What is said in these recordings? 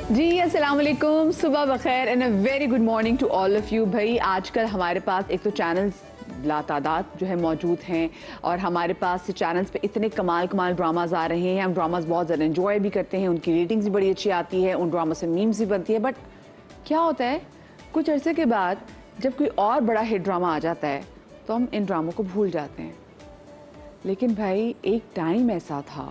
जी अस्सलाम वालेकुम, सुबह बखैर and a very good morning to all of you. भाई आजकल हमारे पास एक तो चैनल्स लातादाद जो है मौजूद हैं और हमारे पास चैनल्स पे इतने कमाल कमाल ड्रामाज आ रहे हैं। हम ड्रामाज बहुत ज़्यादा एंजॉय भी करते हैं, उनकी रेटिंग्स भी बड़ी अच्छी आती है, उन ड्रामा से मीम्स भी बनती है। बट क्या होता है, कुछ अरसे के बाद जब कोई और बड़ा हिट ड्रामा आ जाता है तो हम इन ड्रामों को भूल जाते हैं। लेकिन भाई एक टाइम ऐसा था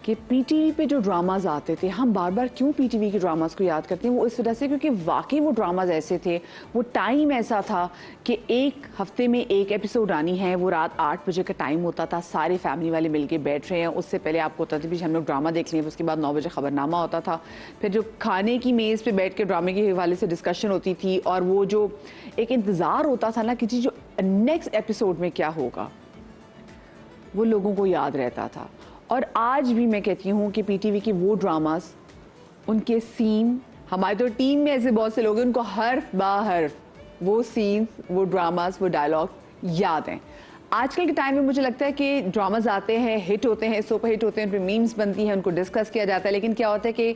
कि पीटीवी पे जो ड्रामाज आते थे, हम बार बार क्यों पीटीवी के ड्रामाज को याद करते हैं, वो इस वजह से क्योंकि वाकई वो ड्रामाज ऐसे थे, वो टाइम ऐसा था कि एक हफ्ते में एक एपिसोड आनी है। वो रात 8 बजे का टाइम होता था, सारे फैमिली वाले मिलके बैठ रहे हैं। उससे पहले आपको होता था भी हम लोग ड्रामा देख लें, उसके बाद 9 बजे खबरनामा होता था। फिर जो खाने की मेज़ पे बैठ के ड्रामे के हवाले से डिस्कशन होती थी और वो जो एक इंतज़ार होता था ना कि जी जो नेक्स्ट एपिसोड में क्या होगा, वो लोगों को याद रहता था। और आज भी मैं कहती हूँ कि पीटीवी की वो ड्रामास, उनके सीन, हमारी तो टीम में ऐसे बहुत से लोग हैं उनको हर्फ बा हर्फ वो सीन, वो ड्रामास, वो डायलॉग याद हैं। आजकल के टाइम में मुझे लगता है कि ड्रामास आते हैं, हिट होते हैं, सुपर हिट होते हैं, उन पर मीम्स बनती हैं, उनको डिस्कस किया जाता है। लेकिन क्या होता है कि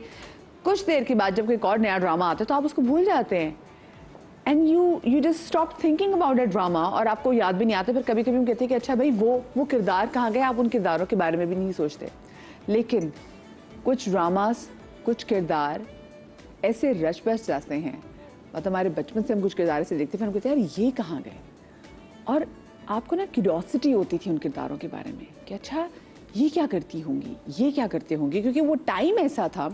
कुछ देर के बाद जब कोई और नया ड्रामा आता है तो आप उसको भूल जाते हैं and you just stop thinking about that drama और आपको याद भी नहीं आता। फिर कभी कभी हम कहते हैं कि अच्छा भाई वो किरदार कहाँ गए, आप उन किरदारों के बारे में भी नहीं सोचते। लेकिन कुछ ड्रामास, कुछ किरदार ऐसे रच बस जाते हैं, मतलब हमारे बचपन से हम कुछ किरदार से देखते हैं, हम कहते हैं यार ये कहाँ गए। और आपको ना क्यूरियोसिटी होती थी उन किरदारों के बारे में कि अच्छा ये क्या करती होंगी, ये क्या करते होंगे, क्योंकि वो टाइम ऐसा था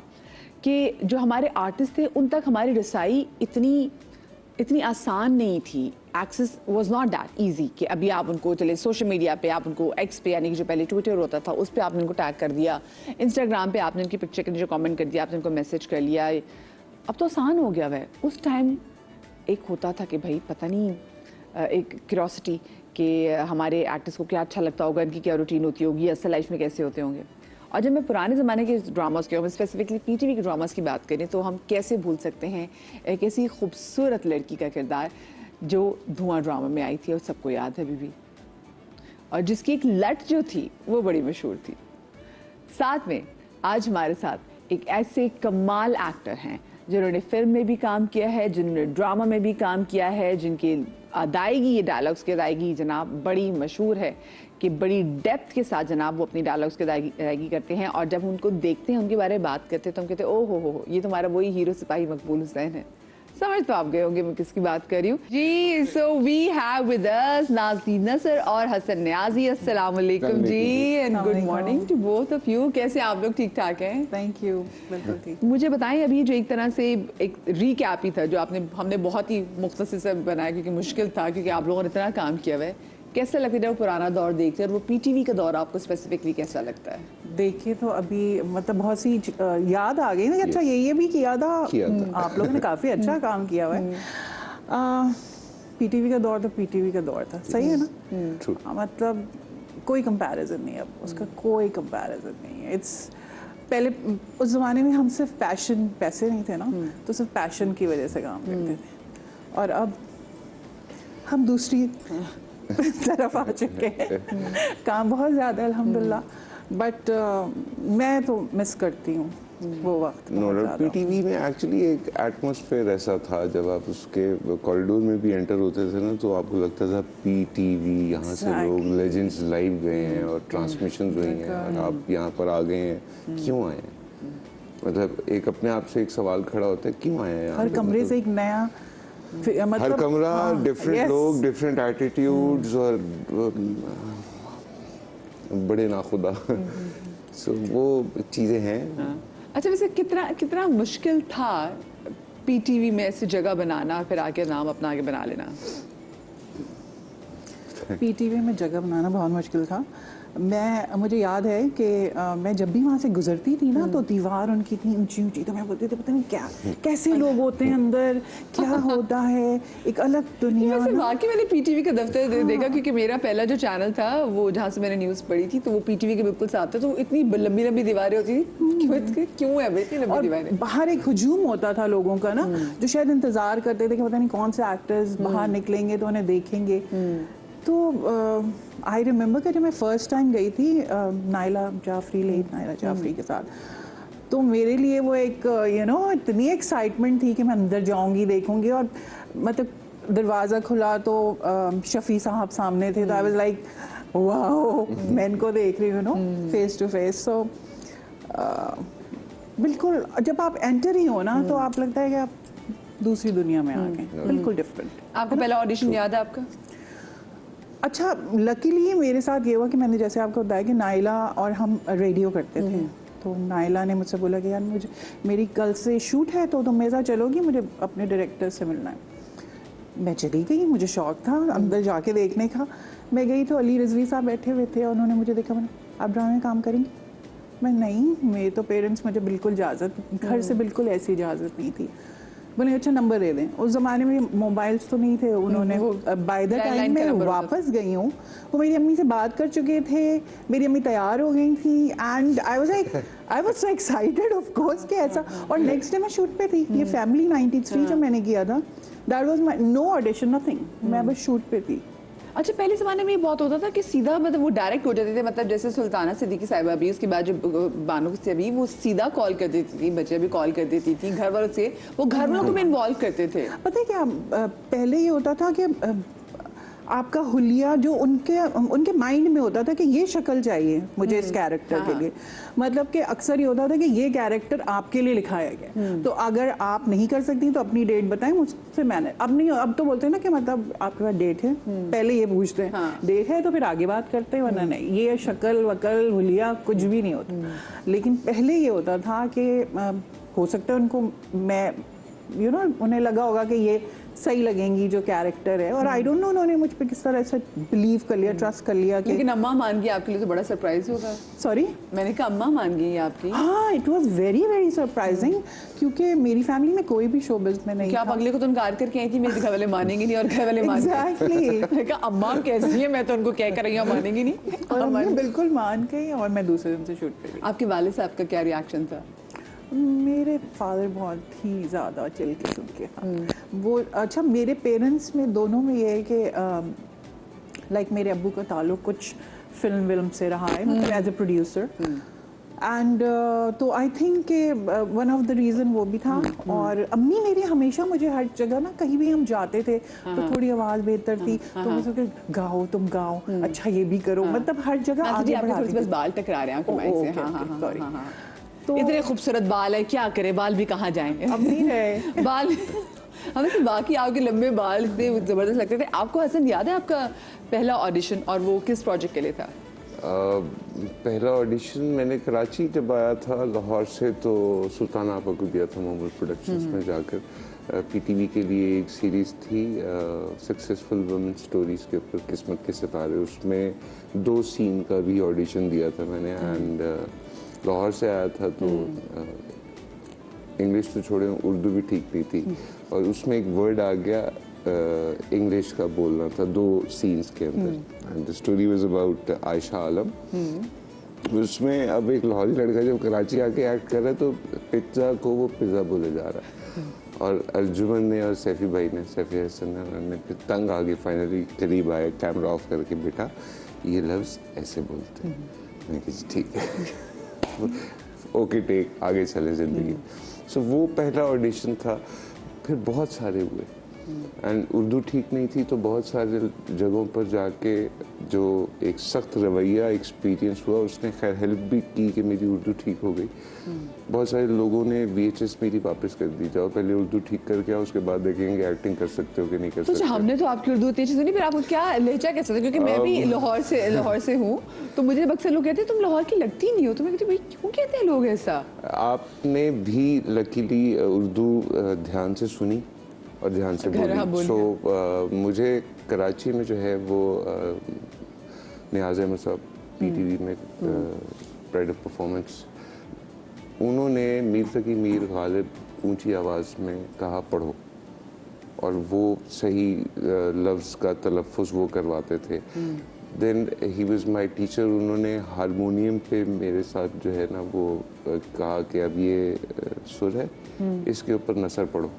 कि जो हमारे आर्टिस्ट थे उन तक हमारी रसाई इतनी आसान नहीं थी। Access was not that easy कि अभी आप उनको चले सोशल मीडिया पे, आप उनको एक्स पे यानी कि जो पहले ट्विटर होता था उस पे आपने उनको टैग कर दिया, इंस्टाग्राम पे आपने उनकी पिक्चर के नीचे कमेंट कर दिया, आपने उनको मैसेज कर लिया। अब तो आसान हो गया वह। उस टाइम एक होता था कि भाई पता नहीं, एक क्यूरियोसिटी कि हमारे आर्टिस्ट को क्या अच्छा लगता होगा, इनकी क्या रूटीन होती होगी, असल लाइफ में कैसे होते होंगे। और जब मैं पुराने ज़माने के ड्रामास की, स्पेसिफिकली पीटीवी के ड्रामास की बात करें, तो हम कैसे भूल सकते हैं एक ऐसी खूबसूरत लड़की का किरदार जो धुआं ड्रामा में आई थी और सबको याद है अभी भी, और जिसकी एक लट जो थी वो बड़ी मशहूर थी। साथ में आज हमारे साथ एक ऐसे कमाल एक्टर हैं जिन्होंने फिल्म में भी काम किया है, जिन्होंने ड्रामा में भी काम किया है, जिनकी अदायगी, ये डायलॉग्स की अदायगी जनाब बड़ी मशहूर है कि बड़ी डेप्थ के साथ जनाब वो अपनी डायलॉग्स की अदायगी करते हैं। और जब उनको देखते हैं, उनके बारे में बात करते हैं तो हम कहते हैं ओ हो ये तुम्हारा वही हीरो सिपाही मकबूल हुसैन है। समझ तो आप गए होंगे मैं किसकी बात कर रही हूँ जी। So we have with us नाज़रीन नसर और हसन न्याजी। अस्सलाम वालेकुम जी and good morning to both of you. कैसे आप लोग? ठीक ठाक हैं? थैंक यू, बिल्कुल ठीक। मुझे बताएं, अभी जो एक तरह से एक रीकैप ही था जो हमने बहुत ही मुख्तसर से बनाया क्योंकि मुश्किल था, क्योंकि आप लोगों ने इतना काम किया हुआ है। कैसा लगता है जब पुराना दौर देखते हैं, और वो पीटीवी का दौर आपको स्पेसिफिकली कैसा लगता है? देखिए तो अभी मतलब बहुत सी याद आ गई ना कि अच्छा ये भी किया था। आप लोगों ने काफ़ी अच्छा काम किया हुआ है। पीटीवी का दौर तो पीटीवी का दौर था, सही है ना? मतलब कोई कंपैरिजन नहीं, अब उसका कोई कंपैरिजन नहीं है। इट्स पहले उस ज़माने में हम सिर्फ पैसे नहीं थे ना, तो सिर्फ पैशन की वजह से काम करते थे। और अब हम दूसरी तरफ आ चुके हैं। काम बहुत ज़्यादा अल्हम्दुलिल्लाह, बट मैं तो मिस करती हूँ वो वक्त। पीटीवी में एक्चुअली एक एटमॉस्फेयर ऐसा था, जब आप उसके कॉरिडोर में भी एंटर होते थे ना तो आपको लगता था पीटीवी, यहाँ से लोग लेजेंड्स लाइव गए हैं और ट्रांसमिशन हुई हैं और आप यहाँ पर आ गए हैं, क्यों आए हैं? मतलब एक अपने आप से एक सवाल खड़ा होता है, क्यों आए हैं? हर कमरे से एक नया, मतलब हर कमरा, डिफरेंट लोग, डिफरेंट एटीट्यूड्स और बड़े नाखुदा। सो वो चीज़ें हैं। अच्छा, वैसे कितना मुश्किल था पीटीवी में ऐसी जगह बनाना, फिर आके नाम अपना आगे बना लेना? पीटीवी में जगह बनाना बहुत मुश्किल था। मुझे याद है कि मैं जब भी वहाँ से गुजरती थी ना तो दीवार उनकी इतनी ऊंची ऊंची, तो मैं बोलती थी पता नहीं क्या कैसे लोग होते हैं अंदर, क्या होता है, एक अलग दुनिया। वाकई मैंने पीटीवी का दफ्तर देखा, क्योंकि मेरा पहला जो चैनल था वो जहाँ से मैंने न्यूज़ पढ़ी थी तो वो पीटीवी के बिल्कुल साथ था, तो इतनी लंबी लंबी दीवारें होती थी। क्यों है इतनी लंबी दीवारें? बाहर एक हुजूम होता था लोगों का ना, जो शायद इंतजार करते थे कि पता नहीं कौन से एक्टर्स बाहर निकलेंगे तो उन्हें देखेंगे। तो आई रिमेंबर कि जब मैं फर्स्ट टाइम गई थी नाइला जाफरी के साथ, तो मेरे लिए वो एक इतनी एक्साइटमेंट थी कि मैं अंदर जाऊंगी, देखूंगी, और मतलब दरवाज़ा खुला तो शफ़ी साहब सामने थे, तो आई वाज लाइक वाओ, मैं इनको देख रही हूँ फेस टू फेस। सो बिल्कुल जब आप एंटर ही हो ना तो आप लगता है कि आप दूसरी दुनिया में आ गए, बिल्कुल डिफरेंट। आपको पहला ऑडिशन याद है आपका? अच्छा, लकीली मेरे साथ ये हुआ कि मैंने जैसे आपको बताया कि नाइला और हम रेडियो करते थे, तो नाइला ने मुझसे बोला कि यार मुझे मेरी कल से शूट है तो तुम मेरे साथ चलोगी, मुझे अपने डायरेक्टर से मिलना है। मैं चली गई, मुझे शौक था अंदर जाके देखने का। मैं गई तो अली रिजवी साहब बैठे हुए थे और उन्होंने मुझे देखा, मैंने आप ड्रामे में काम करेंगी? मैं नहीं, मेरे तो पेरेंट्स मुझे बिल्कुल इजाज़त, घर से बिल्कुल ऐसी इजाज़त नहीं थी। बोले अच्छा नंबर दे दें। उस ज़माने में मोबाइल्स तो नहीं थे, उन्होंने बाय द टाइम मैं वापस गई हूँ वो मेरी अम्मी से बात कर चुके थे, मेरी अम्मी तैयार हो गई थी, and I was so excited of course कि ऐसा। और नेक्स्ट डे मैं शूट पे थी। ये फैमिली 93 जब मैंने किया था, that was my no audition nothing, मैं बस शूट पे थी। अच्छा, पहले ज़माने में ये बहुत होता था कि सीधा मतलब वो डायरेक्ट हो जाते थे, मतलब जैसे सुल्ताना सिद्दीकी साहिबा भी, उसके बाद जो बानो से भी वो सीधा कॉल कर देती थी, बच्चे भी कॉल कर देती थी घर वालों से, वो घर वालों को भी इन्वॉल्व करते थे। पता है क्या, पहले ये होता था कि आपका हुलिया जो उनके माइंड में होता था कि ये शक्ल चाहिए मुझे इस कैरेक्टर के लिए, मतलब कि अक्सर ये होता था कि ये कैरेक्टर आपके लिए लिखाया गया, तो अगर आप नहीं कर सकती तो अपनी डेट बताएं, मुझसे मैंने अब नहीं, अब तो बोलते हैं ना कि मतलब आपके पास डेट है, पहले ये पूछते हैं डेट है तो फिर आगे बात करते हैं, वरना नहीं, ये शक्ल वकल हुलिया कुछ भी नहीं होता। लेकिन पहले ये होता था कि हो सकता है उनको मैं उन्हें लगा होगा कि ये सही लगेंगी जो कैरेक्टर है, और आई डोंट नो उन्होंने मुझ पे किस तरह से बिलीव कर लिया, ट्रस्ट कर लिया कि। लेकिन अम्मा मान गई आपके लिए तो बड़ा सरप्राइज होगा। सॉरी, मैंने कहा अम्मा मान गई आपकी। हाँ, it was very very surprising, क्योंकि मेरी फैमिली में कोई भी शोबिज़ में नहीं क्या था। आप अगले को तो इनकार करके आई थी, मेरे घर वाले मानेंगे नहीं और घर वाले मान गए। Exactly. मैंने कहा अम्मा कैसी है, मैं तो उनको क्या कर रही हूँ, मानेंगी नहीं। और हमने बिल्कुल मान गई, और मैं दूसरे दिन से शूट पे गई। आपके वाले साहब का क्या रिएक्शन था? मेरे फादर बहुत ही ज़्यादा चिल किस्म के हाँ। वो अच्छा, मेरे पेरेंट्स में दोनों में ये है कि लाइक मेरे अब्बू का ताल्लुक कुछ फिल्म से रहा है, मतलब एज ए प्रोड्यूसर, एंड तो आई थिंक के वन ऑफ द रीज़न वो भी था। और अम्मी मेरी हमेशा मुझे हर जगह ना, कहीं भी हम जाते थे तो थोड़ी आवाज़ बेहतर थी तो वो सब गाओ तुम गाओ, अच्छा ये भी करो, मतलब हर जगह आगे बढ़ाती थी। बस बाल टकरा रहे हैं आपके माइक से। हाँ हाँ सॉरी। हाँ। तो इतने खूबसूरत बाल है, क्या करे, बाल भी कहाँ जाएंगे। अब नहीं रहे बाल हमें से बाकी आपके लंबे बाल इतने ज़बरदस्त लगते थे। आपको हसन याद है आपका पहला ऑडिशन, और वो किस प्रोजेक्ट के लिए था? पहला ऑडिशन मैंने कराची जब आया था लाहौर से, तो सुल्तान आपा को दिया था मोहम्मद प्रोडक्शंस में जाकर। पीटीवी के लिए एक सीरीज़ थी सक्सेसफुल वुमेन स्टोरीज़ के ऊपर, किस्मत के सितारे, उसमें 2 सीन का भी ऑडिशन दिया था मैंने। एंड लाहौर से आया था तो इंग्लिश तो छोड़े, उर्दू भी ठीक नहीं थी, और उसमें एक वर्ड आ गया इंग्लिश का बोलना था 2 सीन्स के अंदर। And the story was about Ayesha Alam. उसमें अब एक लाहौरी लड़का जब कराची आके एक्ट कर रहा है तो पिज्ज़ा को वो पिज़्ज़ा बोले जा रहा है, और अर्जुमन ने और सैफी भाई ने, सैफी हसन ने, उन्होंने फिर तंग आ गए, फाइनली करीब आए, कैमरा ऑफ करके, बेटा ये लफ्ज़ ऐसे बोलते हैं। मैंने कहा ठीक है, ओके टेक, आगे चले ज़िंदगी। सो वो पहला ऑडिशन था। फिर बहुत सारे हुए, एंड उर्दू ठीक नहीं थी तो बहुत सारे जगहों पर जाके जो एक सख्त रवैया एक्सपीरियंस हुआ, उसने खैर हेल्प भी की कि मेरी उर्दू ठीक हो गई। बहुत सारे लोगों ने VHS मेरी वापस कर दी, जाओ पहले उर्दू ठीक करके आओ, उसके बाद देखेंगे एक्टिंग कर सकते हो कि नहीं कर सकते। हमने तो आपकी उर्दू इतनी अच्छी सुनी, फिर आपको क्या लहजा कैसा था? क्योंकि मैं भी लाहौर से हूँ, तो मुझे अक्सर लोग कहते हैं तुम लाहौर की लगती नहीं हो, तो मैं कहती भाई क्यों कहते हैं लोग ऐसा? आपने भी लकीली उर्दू ध्यान से सुनी और ध्यान से बोली। सो मुझे कराची में जो है वो नियाज़ अहमद साहब PTV में प्राइड ऑफ परफॉर्मेंस, उन्होंने मीर तकी मीर गालिब ऊंची आवाज़ में कहा पढ़ो, और वो सही लफ्ज़ का तलफ़ुज़ वो करवाते थे। Then he was my teacher. उन्होंने हारमोनियम पे मेरे साथ जो है ना वो कहा कि अब ये सुर है, इसके ऊपर नसर पढ़ो।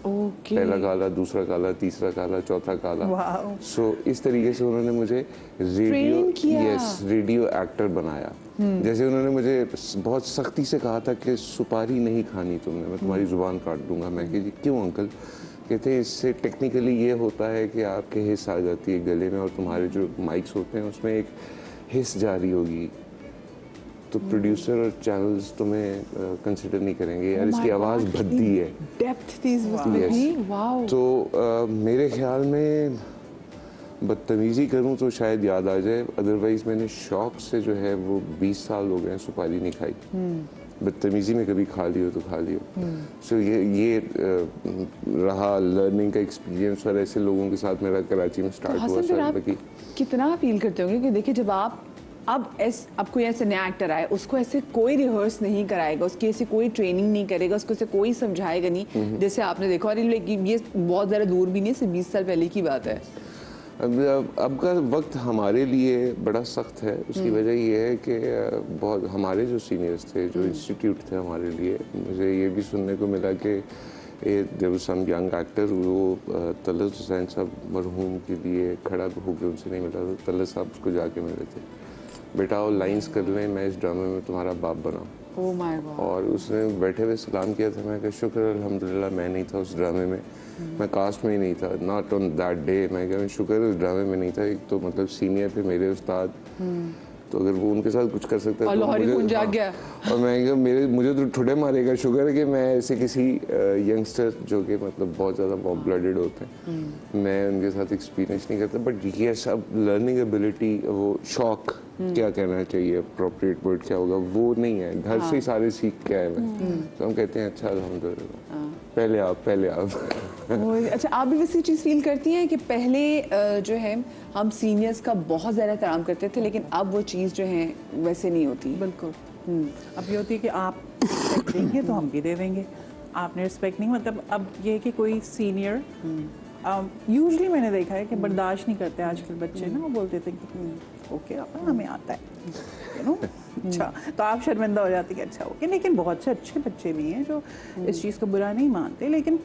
Okay. पहला काला, दूसरा काला, तीसरा काला, चौथा काला। सो इस तरीके से उन्होंने मुझे रेडियो एक्टर बनाया। जैसे उन्होंने मुझे बहुत सख्ती से कहा था कि सुपारी नहीं खानी तुमने, मैं तुम्हारी जुबान काट दूंगा। मैं कि क्यों अंकल? कहते हैं इससे टेक्निकली ये होता है कि आपके हिस्स आ जाती है गले में और तुम्हारे जो माइक्स होते हैं उसमें एक हिस्स जारी होगी, तो प्रोड्यूसर और चैनल्स तुम्हें कंसिडर नहीं करेंगे, यार इसकी आवाज़ भद्दी है। डेप्थ थी इसमें भी, वाओ। तो मेरे ख्याल में बदतमीज़ी करूं तो शायद याद आ जाए, अदरवाइज़ मैंने शौक से जो है वो 20 साल हो गए सुपारी नहीं खाई। बदतमीज़ी में कभी खा लियो तो खा लियो। सो ये रहा लर्निंग का एक्सपीरियंस, और ऐसे लोगों के साथ मेरा कराची में स्टार्ट हुआ। फिर आप कितना फील करते होंगे कि देखिए जब आप अब कोई ऐसे नया एक्टर आए, उसको ऐसे कोई रिहर्स नहीं कराएगा, उसकी ऐसी कोई ट्रेनिंग नहीं करेगा, उसको ऐसे कोई समझाएगा नहीं जैसे आपने देखा। और ये बहुत ज़्यादा दूर भी नहीं, सिर्फ 20 साल पहले की बात है। अब का वक्त हमारे लिए बड़ा सख्त है। उसकी वजह ये है कि बहुत हमारे जो सीनियर्स थे, जो इंस्टीट्यूट थे हमारे लिए, मुझे ये भी सुनने को मिला कि there was some young actor, वो तलत हुसैन साहब मरहूम के लिए खड़ा होकर उनसे नहीं मिला, तो तलत साहब उसको जाके मिले थे, बेटा वो लाइंस कर लें, मैं इस ड्रामे में तुम्हारा बाप बना। Oh my God. और उसने बैठे हुए सलाम किया था। मैं कहा शुक्र अल्हम्दुलिल्लाह मैं नहीं था उस ड्रामे में, मैं कास्ट में ही नहीं था, नॉट ऑन दैट डे। मैं कहा शुक्र उस ड्रामे में नहीं था। एक तो मतलब सीनियर थे मेरे उस्ताद, तो अगर वो उनके साथ कुछ कर सकते और लाहौरी खून जाग गया। और मैं कहा मुझे तो ठुडे मारेगा। शुक्र है कि मैं ऐसे किसी यंगस्टर जो कि मतलब बहुत ज़्यादा वॉर्म ब्लडेड होते हैं, मैं उनके साथ एक्सपीरियंस नहीं करता। बट ये सब लर्निंग एबिलिटी, वो शौक क्या कहना चाहिए, अप्रोप्रिएट वर्ड क्या होगा, वो नहीं है। घर से ही सारे सीख के आए हैं, तो हम कहते हैं अच्छा अल्हम्दुलिल्लाह। पहले आप अच्छा, आप भी वैसी चीज़ फील करती हैं कि पहले जो है हम सीनियर्स का बहुत ज़्यादा एहतराम करते थे, लेकिन अब वो चीज़ जो है वैसे नहीं होती? बिल्कुल। अब ये होती है कि आप रिस्पेक्ट देंगे तो हम भी दे देंगे, आपने रिस्पेक्ट नहीं, मतलब अब ये है कि कोई सीनियर यूजुअली मैंने देखा है कि बर्दाश्त नहीं करते आजकल बच्चे ना, वो बोलते थे कि ओके आपा हमें आता है, यू नो। अच्छा, तो आप शर्मिंदा हो जाती कि अच्छा ओके। लेकिन बहुत से अच्छे बच्चे भी हैं जो इस चीज़ को बुरा नहीं मानते, लेकिन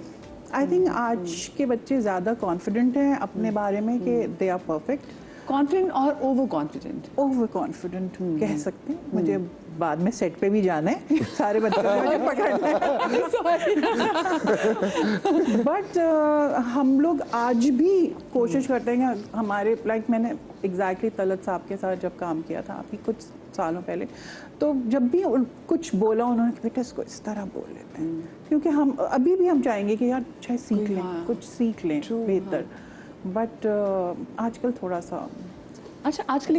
आई थिंक आज के बच्चे ज़्यादा कॉन्फिडेंट हैं अपने बारे में कि दे आर परफेक्ट। कॉन्फिडेंट और ओवर कॉन्फिडेंट? ओवर कॉन्फिडेंट कह सकते हैं। मुझे बाद में सेट पे भी जाना है, सारे बच्चों को मुझे पकड़ना है। बट हम लोग आज भी कोशिश करते हैं कि हमारे लाइक मैंने एग्जैक्टली तलत साहब के साथ जब काम किया था अभी कुछ सालों पहले, तो जब भी कुछ बोला उन्होंने कि बेटा इसको इस तरह बोल लेते हैं, क्योंकि हम अभी भी हम चाहेंगे कि यार चाहे सीख लें, कुछ सीख लें बेहतर। बट आजकल थोड़ा सा अच्छा, आजकल